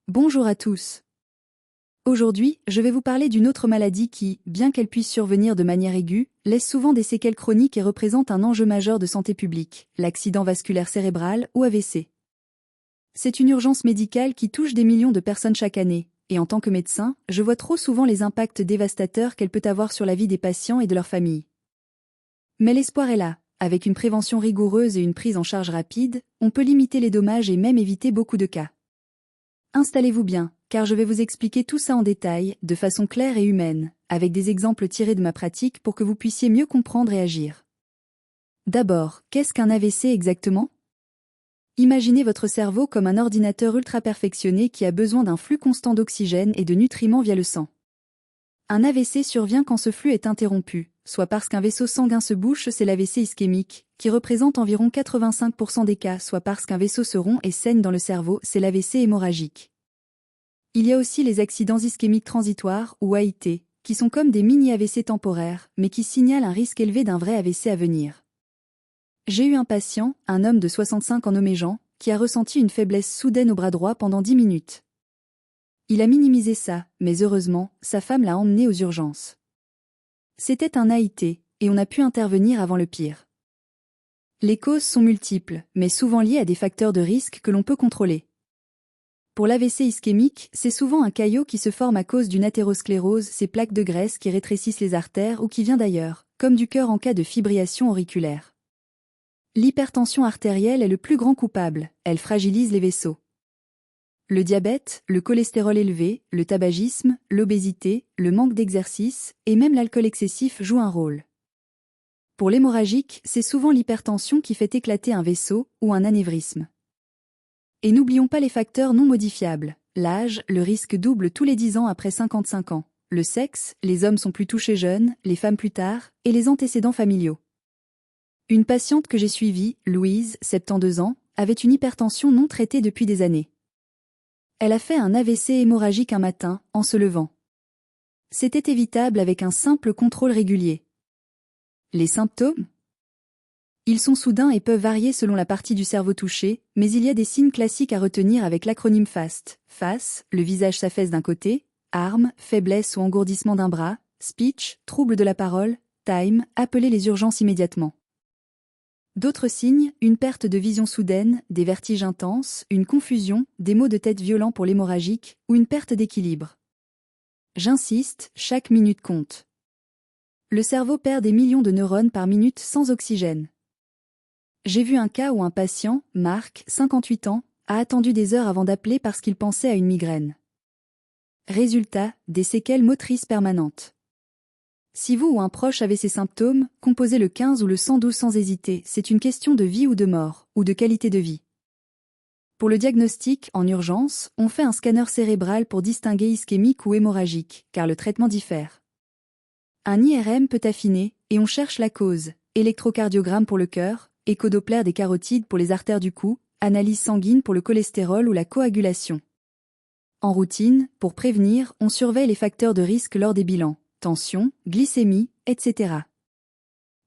Bonjour à tous. Aujourd'hui, je vais vous parler d'une autre maladie qui, bien qu'elle puisse survenir de manière aiguë, laisse souvent des séquelles chroniques et représente un enjeu majeur de santé publique, l'accident vasculaire cérébral ou AVC. C'est une urgence médicale qui touche des millions de personnes chaque année, et en tant que médecin, je vois trop souvent les impacts dévastateurs qu'elle peut avoir sur la vie des patients et de leurs familles. Mais l'espoir est là. Avec une prévention rigoureuse et une prise en charge rapide, on peut limiter les dommages et même éviter beaucoup de cas. Installez-vous bien, car je vais vous expliquer tout ça en détail, de façon claire et humaine, avec des exemples tirés de ma pratique pour que vous puissiez mieux comprendre et agir. D'abord, qu'est-ce qu'un AVC exactement? Imaginez votre cerveau comme un ordinateur ultra perfectionné qui a besoin d'un flux constant d'oxygène et de nutriments via le sang. Un AVC survient quand ce flux est interrompu, soit parce qu'un vaisseau sanguin se bouche, c'est l'AVC ischémique, qui représente environ 85% des cas, soit parce qu'un vaisseau se rompt et saigne dans le cerveau, c'est l'AVC hémorragique. Il y a aussi les accidents ischémiques transitoires, ou AIT, qui sont comme des mini-AVC temporaires, mais qui signalent un risque élevé d'un vrai AVC à venir. J'ai eu un patient, un homme de 65 ans nommé Jean, qui a ressenti une faiblesse soudaine au bras droit pendant 10 minutes. Il a minimisé ça, mais heureusement, sa femme l'a emmené aux urgences. C'était un AIT, et on a pu intervenir avant le pire. Les causes sont multiples, mais souvent liées à des facteurs de risque que l'on peut contrôler. Pour l'AVC ischémique, c'est souvent un caillot qui se forme à cause d'une athérosclérose, ces plaques de graisse qui rétrécissent les artères ou qui vient d'ailleurs, comme du cœur en cas de fibrillation auriculaire. L'hypertension artérielle est le plus grand coupable, elle fragilise les vaisseaux. Le diabète, le cholestérol élevé, le tabagisme, l'obésité, le manque d'exercice, et même l'alcool excessif jouent un rôle. Pour l'hémorragique, c'est souvent l'hypertension qui fait éclater un vaisseau ou un anévrisme. Et n'oublions pas les facteurs non modifiables. L'âge, le risque double tous les 10 ans après 55 ans. Le sexe, les hommes sont plus touchés jeunes, les femmes plus tard, et les antécédents familiaux. Une patiente que j'ai suivie, Louise, 72 ans, avait une hypertension non traitée depuis des années. Elle a fait un AVC hémorragique un matin, en se levant. C'était évitable avec un simple contrôle régulier. Les symptômes ? Ils sont soudains et peuvent varier selon la partie du cerveau touchée, mais il y a des signes classiques à retenir avec l'acronyme FAST. Face, le visage s'affaisse d'un côté, arme, faiblesse ou engourdissement d'un bras, speech, trouble de la parole, time, appeler les urgences immédiatement. D'autres signes, une perte de vision soudaine, des vertiges intenses, une confusion, des maux de tête violents pour l'hémorragique, ou une perte d'équilibre. J'insiste, chaque minute compte. Le cerveau perd des millions de neurones par minute sans oxygène. J'ai vu un cas où un patient, Marc, 58 ans, a attendu des heures avant d'appeler parce qu'il pensait à une migraine. Résultat, des séquelles motrices permanentes. Si vous ou un proche avez ces symptômes, composez le 15 ou le 112 sans hésiter, c'est une question de vie ou de mort, ou de qualité de vie. Pour le diagnostic, en urgence, on fait un scanner cérébral pour distinguer ischémique ou hémorragique, car le traitement diffère. Un IRM peut affiner, et on cherche la cause, électrocardiogramme pour le cœur, écho-doppler des carotides pour les artères du cou, analyse sanguine pour le cholestérol ou la coagulation. En routine, pour prévenir, on surveille les facteurs de risque lors des bilans, tension, glycémie, etc.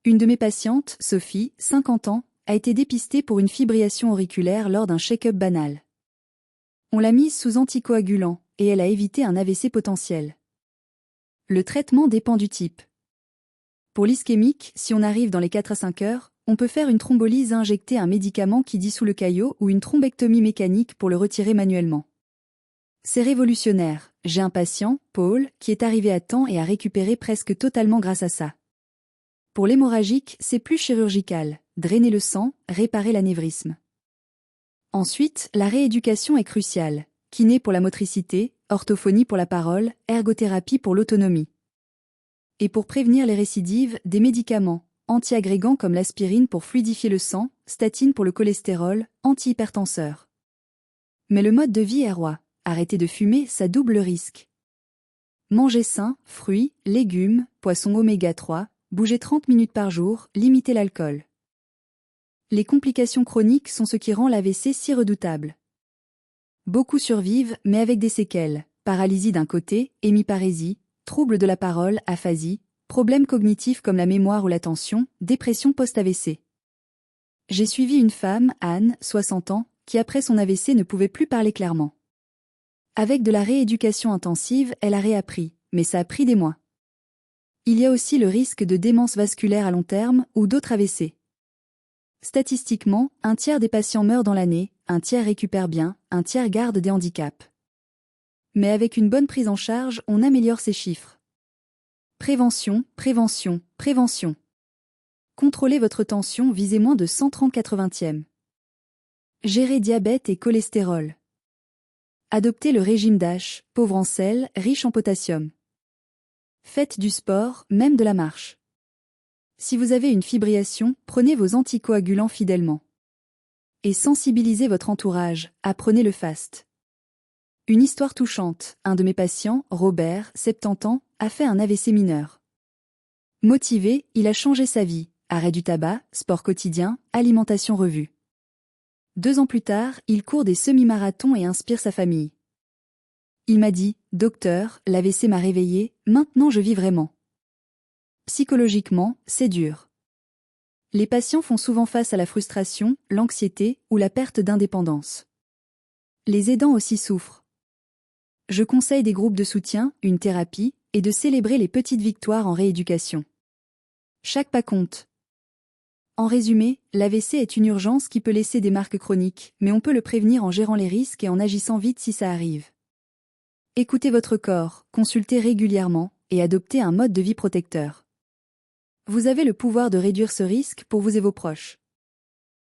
Une de mes patientes, Sophie, 50 ans, a été dépistée pour une fibrillation auriculaire lors d'un check-up banal. On l'a mise sous anticoagulant, et elle a évité un AVC potentiel. Le traitement dépend du type. Pour l'ischémique, si on arrive dans les 4 à 5 heures, on peut faire une thrombolyse et injecter un médicament qui dissout le caillot ou une thrombectomie mécanique pour le retirer manuellement. C'est révolutionnaire. J'ai un patient, Paul, qui est arrivé à temps et a récupéré presque totalement grâce à ça. Pour l'hémorragique, c'est plus chirurgical, drainer le sang, réparer l'anévrisme. Ensuite, la rééducation est cruciale. Kiné pour la motricité, orthophonie pour la parole, ergothérapie pour l'autonomie. Et pour prévenir les récidives, des médicaments, anti-agrégants comme l'aspirine pour fluidifier le sang, statine pour le cholestérol, antihypertenseur. Mais le mode de vie est roi. Arrêter de fumer, ça double le risque. Manger sain, fruits, légumes, poissons oméga 3, bouger 30 minutes par jour, limiter l'alcool. Les complications chroniques sont ce qui rend l'AVC si redoutable. Beaucoup survivent, mais avec des séquelles, paralysie d'un côté, hémiparésie, troubles de la parole, aphasie, problèmes cognitifs comme la mémoire ou l'attention, dépression post-AVC. J'ai suivi une femme, Anne, 60 ans, qui après son AVC ne pouvait plus parler clairement. Avec de la rééducation intensive, elle a réappris, mais ça a pris des mois. Il y a aussi le risque de démence vasculaire à long terme ou d'autres AVC. Statistiquement, un tiers des patients meurent dans l'année, un tiers récupère bien, un tiers garde des handicaps. Mais avec une bonne prise en charge, on améliore ces chiffres. Prévention, prévention, prévention. Contrôlez votre tension, visez moins de 130/80. Gérez diabète et cholestérol. Adoptez le régime DASH, pauvre en sel, riche en potassium. Faites du sport, même de la marche. Si vous avez une fibrillation, prenez vos anticoagulants fidèlement. Et sensibilisez votre entourage, apprenez le FAST. Une histoire touchante, un de mes patients, Robert, 70 ans, a fait un AVC mineur. Motivé, il a changé sa vie, arrêt du tabac, sport quotidien, alimentation revue. 2 ans plus tard, il court des semi-marathons et inspire sa famille. Il m'a dit, « Docteur, l'AVC m'a réveillé, maintenant je vis vraiment. » Psychologiquement, c'est dur. Les patients font souvent face à la frustration, l'anxiété ou la perte d'indépendance. Les aidants aussi souffrent. Je conseille des groupes de soutien, une thérapie, et de célébrer les petites victoires en rééducation. Chaque pas compte. En résumé, l'AVC est une urgence qui peut laisser des marques chroniques, mais on peut le prévenir en gérant les risques et en agissant vite si ça arrive. Écoutez votre corps, consultez régulièrement, et adoptez un mode de vie protecteur. Vous avez le pouvoir de réduire ce risque pour vous et vos proches.